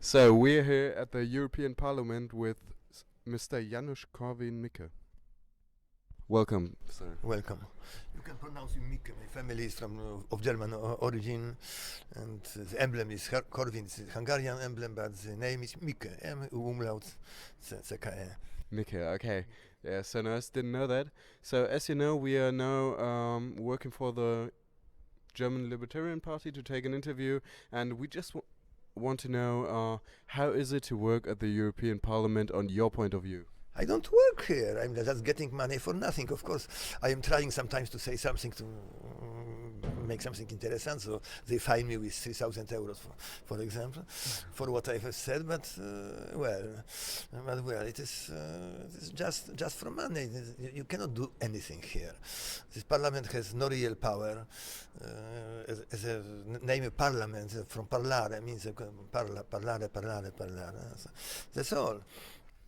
So we're here at the European Parliament with Mr. Janusz Korwin Mikke. Welcome, sir. Welcome. You can pronounce me Mikke. My family is of German origin, and the emblem is Korwin. It's a Hungarian emblem, but the name is Mikke. Umlaut CKE. Mikke, okay. Yeah, so no, I didn't know that. So as you know, we are now working for the German Libertarian Party to take an interview, and we just want to know how is it to work at the European Parliament on your point of view? I don't work here. I'm just getting money for nothing. Of course, I am trying sometimes to say something to make something interesting. So they fine me with 3,000 euros, for example, for what I have said. But it is just for money. You cannot do anything here. This parliament has no real power. As a name of parliament from parlare means parlare. So that's all.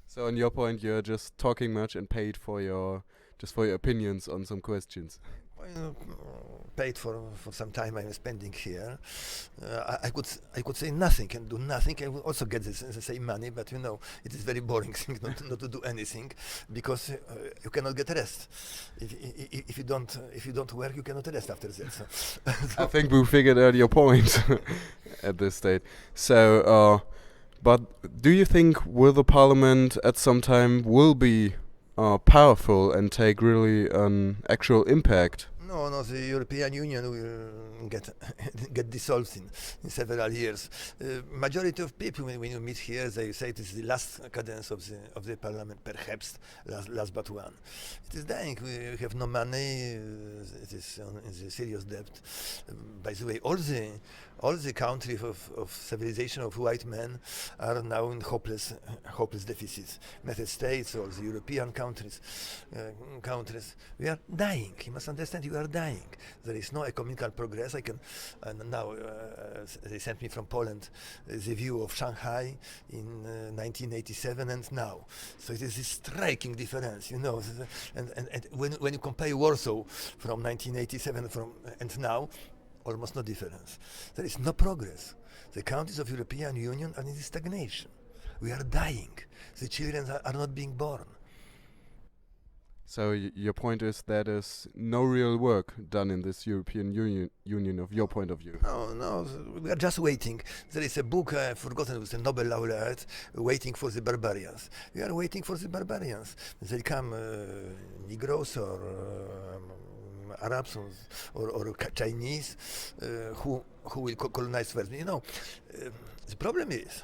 So on your point, you're just talking much and paid for your opinions on some questions. Paid for some time I'm spending here. I could say nothing and do nothing. I would also get the same money, but it is very boring thing not to do anything, because you cannot get rest. If you don't work, you cannot rest after that. So I think we figured out your point at this state. So. But do you think will the parliament at some time will be powerful and take really an actual impact? No, the European Union will get dissolved in several years. Majority of people, when you meet here, they say it is the last cadence of the parliament, perhaps last but one. It is dying. We have no money. It is in the serious debt. By the way, all the countries of civilization of white men are now in hopeless deficits. United States or the European countries, we are dying. You must understand, you are dying. There is no economical progress. Now they sent me from Poland the view of Shanghai in 1987 and now. So it is a striking difference, And when you compare Warsaw from 1987 and now, almost no difference. There is no progress. The countries of European Union are in stagnation. We are dying. The children are not being born. So your point is that is no real work done in this European Union of your point of view? No, we are just waiting. There is a book, I've forgotten, it was a Nobel laureate, Waiting for the Barbarians. We are waiting for the barbarians. They come Negroes or Arabs or Chinese who will colonize first. The problem is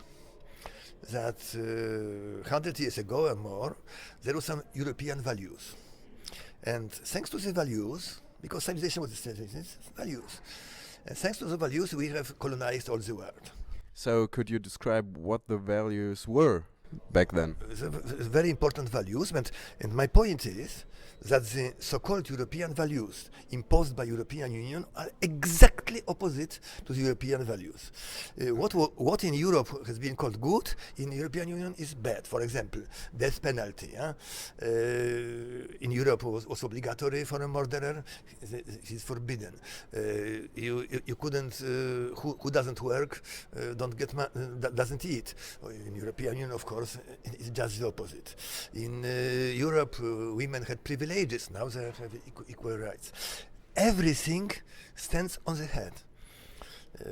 that 100 years ago or more, there were some European values. And thanks to the values, because civilization was values, and thanks to the values, we have colonized all the world. So could you describe what the values were back then? Very important values, and my point is that the so-called European values imposed by European Union are exactly opposite to the European values. What in Europe has been called good, in the European Union is bad. For example, death penalty. In Europe was obligatory for a murderer. It is forbidden. You couldn't. Who doesn't work doesn't eat. In European Union, of course, it's just the opposite. In Europe, women had privileges. Now they have equal rights. Everything stands on the head.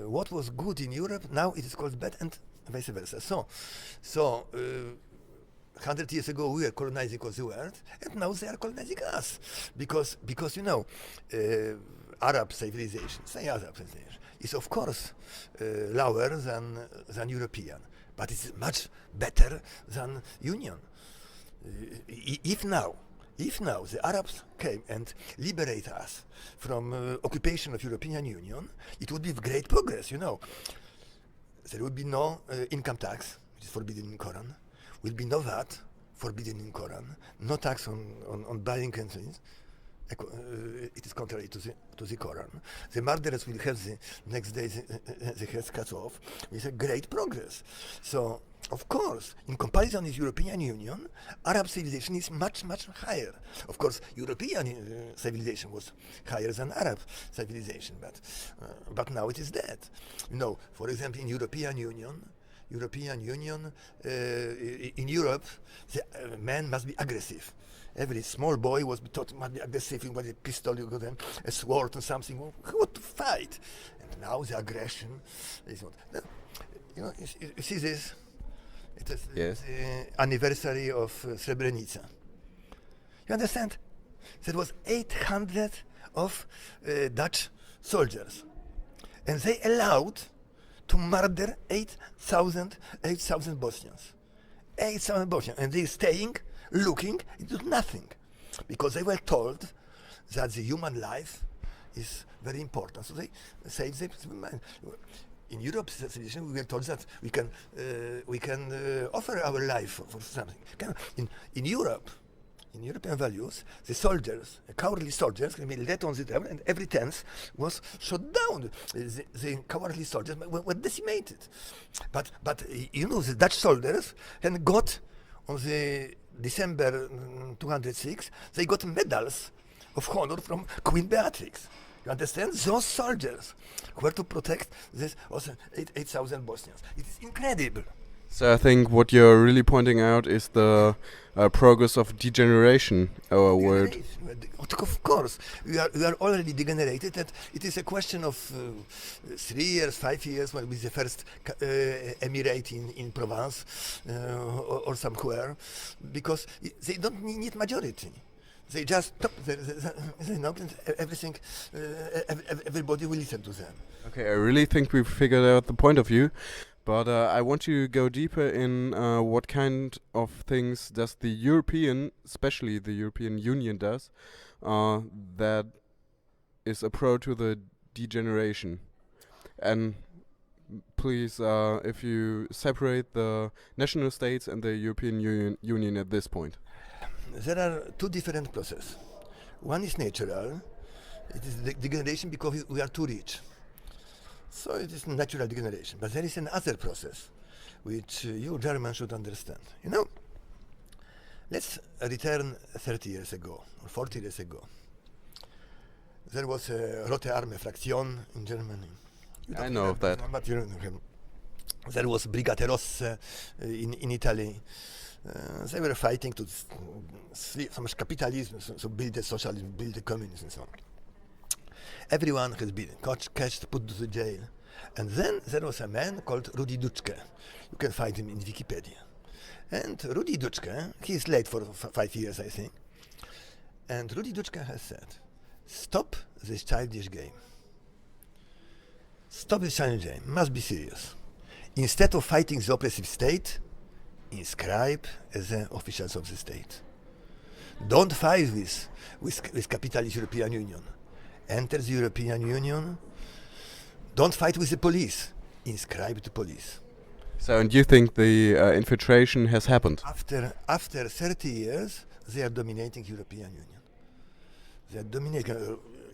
What was good in Europe, now it is called bad, and vice versa. So 100 years ago we were colonizing all the world, and now they are colonizing us. Because Arab civilization, is of course lower than European, but it's much better than Union. If now the Arabs came and liberate us from occupation of European Union, it would be great progress, There would be no income tax, which is forbidden in Quran. Will be no VAT, forbidden in Quran. No tax on buying and things. It is contrary to the Quran. The murderers will have the next day the heads cut off. It's a great progress. So, of course, in comparison with European Union, Arab civilization is much, much higher. Of course, European civilization was higher than Arab civilization, but now it is dead. For example, in European Union, European Union, in Europe, the man must be aggressive. Every small boy was taught must be aggressive. You got a pistol, you got a sword or something. Who want to fight? And now the aggression is not. You know, you see this? It is the anniversary of Srebrenica. You understand? There was 800 of Dutch soldiers, and they allowed to murder 8,000 Bosnians. 8,000 Bosnians, and they're staying, looking into nothing, because they were told that the human life is very important. So they saved them. In Europe's civilization, we were told that we can offer our life for something. In Europe, in European values, the soldiers, cowardly soldiers, can be let on the table, and every 10th was shot down. The cowardly soldiers were decimated. But you know, the Dutch soldiers had got on the December 206, they got medals of honor from Queen Beatrix. You understand? Those soldiers were to protect this 8,000 Bosnians. It is incredible. So I think what you're really pointing out is the progress of degeneration, our word. Of course, we are already degenerated, and it is a question of 3 years, 5 years, when we the first emirate in Provence or somewhere, because they don't need majority. They just stop. They know everything. Everybody will listen to them. Okay, I really think we've figured out the point of view. But I want to go deeper in what kind of things does the European, especially the European Union does, that is a pro to the degeneration. And please, if you separate the national states and the European Union at this point. There are two different processes. One is natural. It is the degeneration because we are too rich. So it is natural degeneration. But there is another process which you Germans should understand. You know, let's return 30 years ago or 40 years ago. There was a Rote Armee Fraktion in Germany. I know of that. But you know, there was Brigate Rosse in Italy. They were fighting to so much capitalism, so build the socialism, build the communism, and so on. Everyone has been catched, put to the jail. And then there was a man called Rudi Dutschke. You can find him in Wikipedia. And Rudi Dutschke, he is late for 5 years, I think. And Rudi Dutschke has said, stop this childish game. Stop this childish game. Must be serious. Instead of fighting the oppressive state, inscribe as the officials of the state. Don't fight with capitalist European Union. Enter the European Union. Don't fight with the police. Inscribe the police. So, and you think the infiltration has happened? After 30 years, they are dominating European Union. They are dominating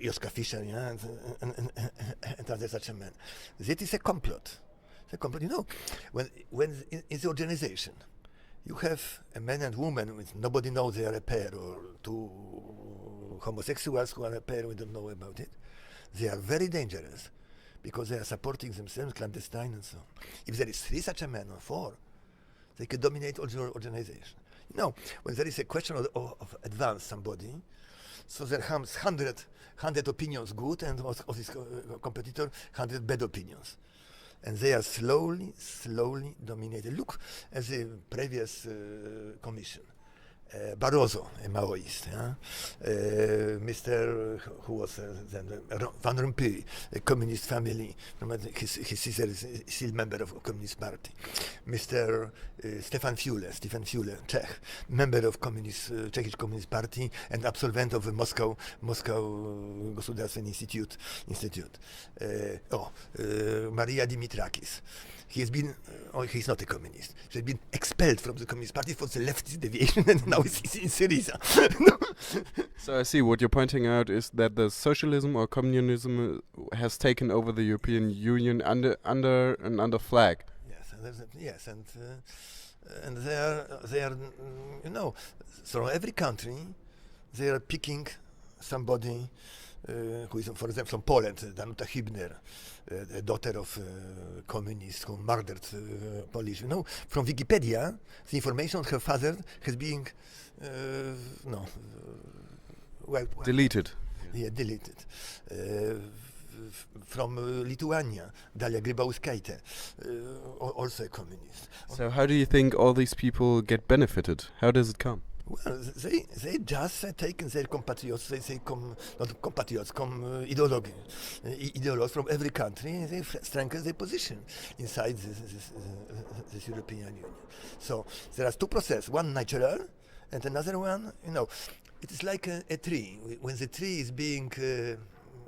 Joschka Fischer, yeah, and other such a man. That is a complot. It's a complot. You know, when in the organization, you have a man and woman with nobody knows they are a pair, or two homosexuals who are a pair, we don't know about it. They are very dangerous because they are supporting themselves, clandestine and so on. If there is 3 such a man or 4, they can dominate all your organization. You know, when there is a question of advance somebody, so there comes 100 opinions good, and of this competitor 100 bad opinions. And they are slowly dominated. Look at the previous commission. Barroso, a Maoist, yeah? Mr. who was then Van Rompuy, a communist family. His sister is still member of Communist Party. Mr. Stefan Füle, Czech, member of Czech Communist Party and absolvent of the Moscow Gospodarstven Institute. Maria Dimitrakis. He has been, he's not a communist. He has been expelled from the Communist Party for the leftist deviation, and now he's in Syriza. So I see what you're pointing out is that the socialism or communism has taken over the European Union under another flag. Yes, and they are, you know, so every country they are picking somebody who is, for example, from Poland, Danuta Hübner, the daughter of communist who murdered Polish. You know, from Wikipedia, the information on her father has been deleted. Yeah, deleted. From Lithuania, Dalia Grybauskaite, also a communist. So how do you think all these people get benefited? How does it come? Well, they just taken their compatriots, not compatriots, ideologues from every country, they strengthen their position inside this European Union. So there are two processes, one natural and another one, it is like a tree. When the tree is being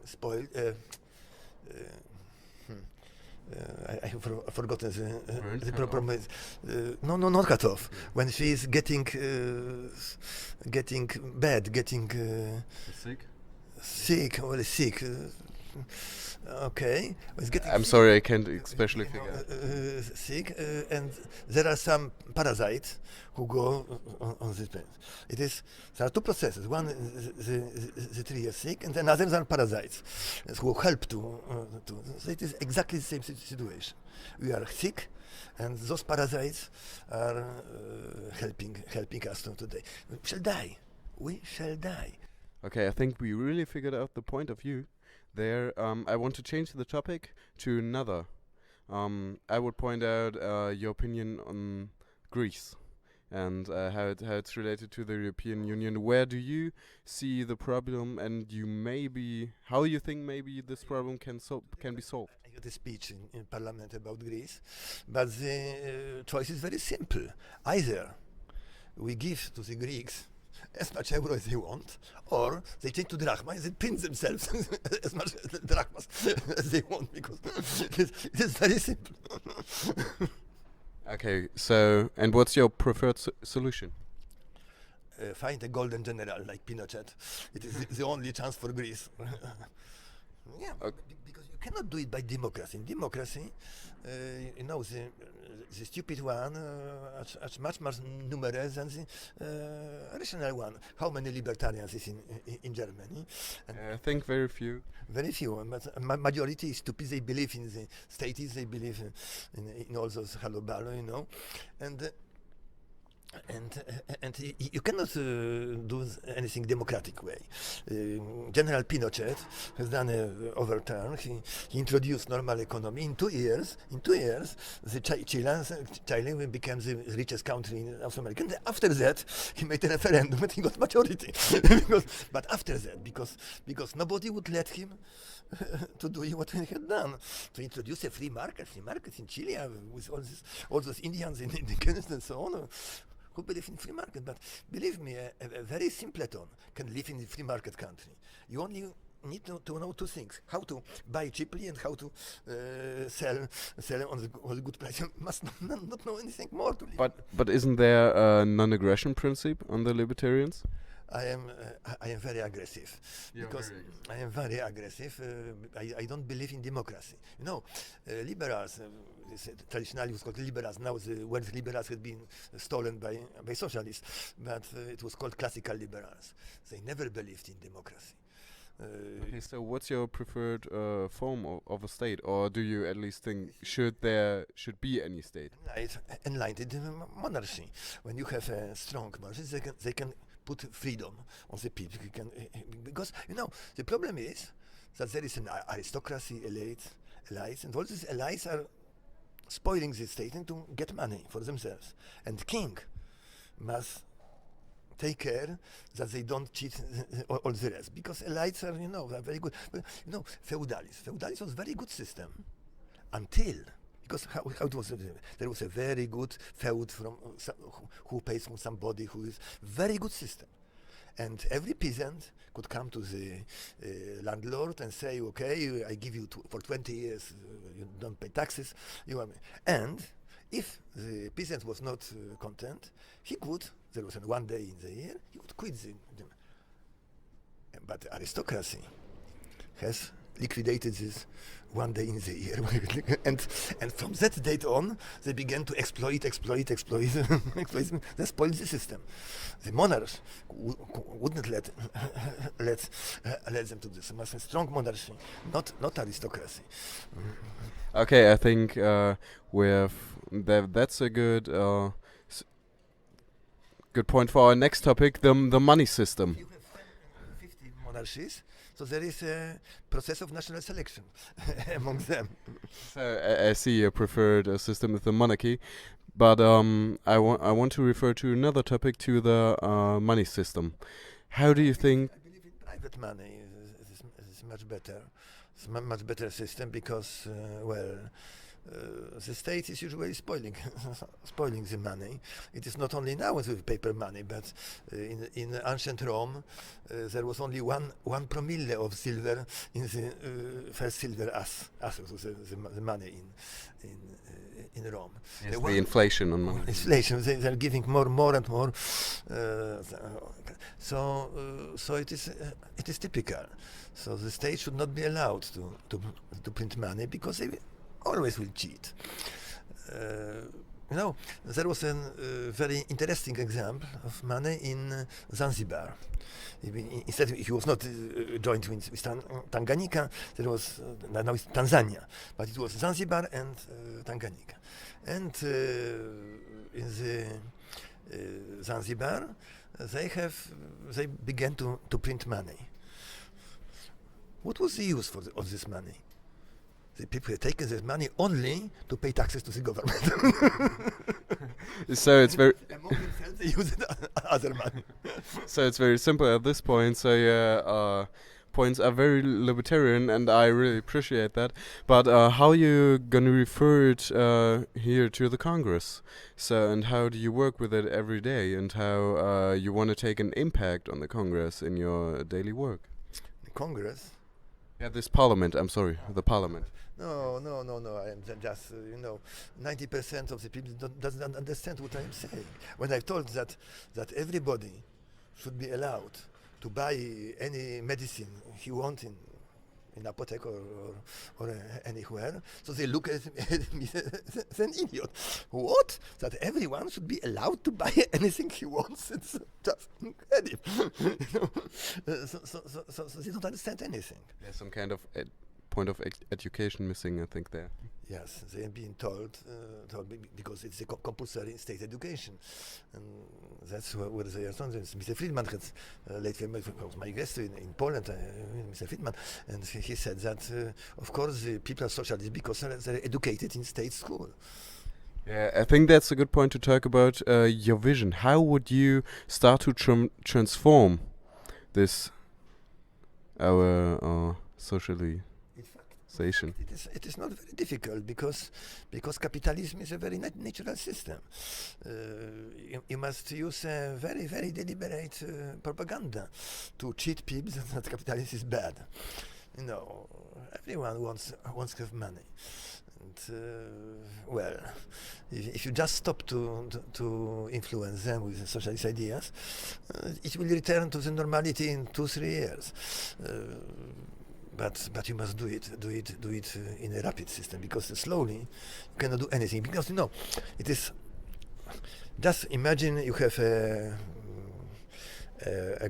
spoiled, I have forgotten the proper word. No, not cut off. When she is getting bad, getting sick. Okay. I'm sorry, I can't especially figure. Sick, and there are some parasites who go on this plant. There are two processes. One, the tree is sick, and another are parasites who help to. So it is exactly the same situation. We are sick, and those parasites are helping us today. We shall die. Okay, I think we really figured out the point of view. There, I want to change the topic to another. I would point out your opinion on Greece and how it's related to the European Union. Where do you see the problem, and how you think maybe this problem can be solved? I got a speech in Parliament about Greece, but the choice is very simple. Either we give to the Greeks as much euro as they want, or they change to drachma and they print themselves as much drachmas as they want, because it is very simple. Okay, so, and what's your preferred solution? Find a golden general like Pinochet. It is the only chance for Greece. Yeah, okay. Because you cannot do it by democracy. In democracy, the stupid one is much more numerous than the rational one. How many libertarians is in Germany? I think very few. Very few, but majority is stupid. They believe in the statists, they believe in all those halobalo, and you cannot do anything democratic way. General Pinochet has done an overturn. He introduced normal economy. In 2 years, Chile will become the richest country in South America. And after that, he made a referendum and he got majority. But after that, because nobody would let him to do what he had done, to introduce a free market in Chile with all those Indians in the and so on. Who believe in free market, but believe me, a very simpleton can live in a free market country. You only need to know two things: how to buy cheaply and how to sell on the good price. You must not know anything more to live. But isn't there a non-aggression principle on the libertarians? I am very aggressive. I am very aggressive. I don't believe in democracy. Liberals. Traditionally it was called liberals. Now the word liberals has been stolen by socialists, but it was called classical liberals. They never believed in democracy. Okay, so what's your preferred form of a state, or do you at least think there should be any state? Enlightened monarchy. When you have a strong monarchy, they can put freedom on the people. Because the problem is that there is an aristocracy, elites, and all these elites are spoiling the state and to get money for themselves. And king must take care that they don't cheat all the rest, because elites are very good. But feudalism was a very good system until, because how it was, there was a very good feud from who pays from somebody who is very good system. And every peasant could come to the landlord and say, okay, I give you for 20 years, you don't pay taxes. And if the peasant was not content, he could, there was one day in the year, he would quit the. But aristocracy has liquidated this one day in the year. and from that date on, they began to exploit, exploit, they spoiled the system. The monarchs wouldn't let them do this. It must be a strong monarchy, not aristocracy. Okay, I think we have that's a good good point for our next topic, the money system. You have 50 monarchies, so there is a process of national selection among them. So I see you preferred a system with the monarchy, but I want to refer to another topic, to the money system. How do you think? I believe in private money is much better. It's a much better system because, the state is usually spoiling the money. It is not only now with paper money, but in ancient Rome, there was only one promille of silver in the first silver as the money in Rome. Yes, the inflation on money. Inflation. They are giving more and more. So it is typical. So the state should not be allowed to print money because they always will cheat. There was a very interesting example of money in Zanzibar. Instead, he was not joined with Tanganyika. There was now it's Tanzania, but it was Zanzibar and Tanganyika. And in the Zanzibar, they began to print money. What was the use of this money? The people had taken this money only to pay taxes to the government. So it's very. Among themselves, they use other money. So it's very simple at this point. So your points are very libertarian, and I really appreciate that. But how you gonna refer it here to the Congress? So, and how do you work with it every day, and how you want to take an impact on the Congress in your daily work? The Congress? Yeah, this Parliament. I'm sorry, the Parliament. No. I am just 90% of the people doesn't understand what I am saying. When I told that everybody should be allowed to buy any medicine he wants in apothec or anywhere, so they look at me as an idiot. What? That everyone should be allowed to buy anything he wants? It's just incredible. So they don't understand anything. There's some kind of point of education missing, I think, there. Yes, they are being told because it's a compulsory state education, and that's where they are told. Mr. Friedman had lately was my guest in Poland, Mr. Friedman, and he said that of course the people are socialists because they're educated in state school. Yeah, I think that's a good point to talk about your vision. How would you start to transform this our socialization? It is not very difficult because capitalism is a very natural system. You must use a very, very deliberate propaganda to cheat people that capitalism is bad. Everyone wants to have money. And, if you just stop to influence them with socialist ideas, it will return to the normality in 2-3 years. But you must do it in a rapid system, because slowly you cannot do anything. Because it is just imagine you have a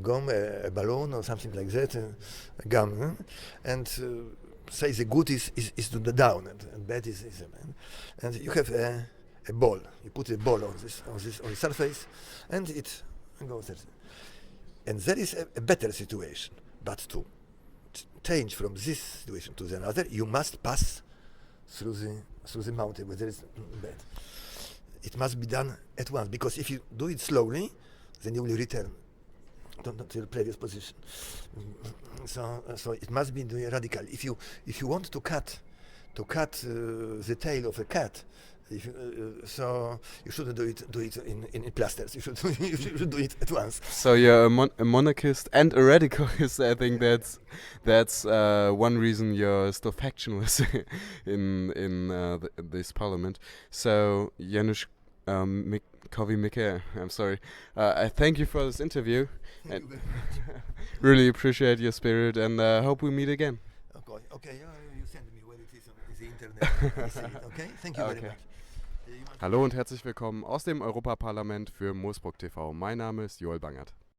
gum, a balloon or something like that, a gum, and say the good is to the down and bad is and you have a ball. You put a ball on the surface, and it goes there. And there is a better situation, but to change from this situation to the another, you must pass through the mountain where there is bed. It must be done at once, because if you do it slowly, then you will return to your previous position. So it must be radical. If you want to cut the tail of a cat, so you shouldn't do it in plasters. You should do it at once. So you're a monarchist and a radicalist. I think that's one reason you're still factionless in this parliament. So Janusz Korwin Mikke, I'm sorry. I thank you for this interview. And really appreciate your spirit, and hope we meet again. Of course. boy. Okay, you send me where it is on the internet. I see it, okay? Thank you very Okay. much. Hallo und herzlich willkommen aus dem Europaparlament für Moosbruck TV. Mein Name ist Joel Bangert.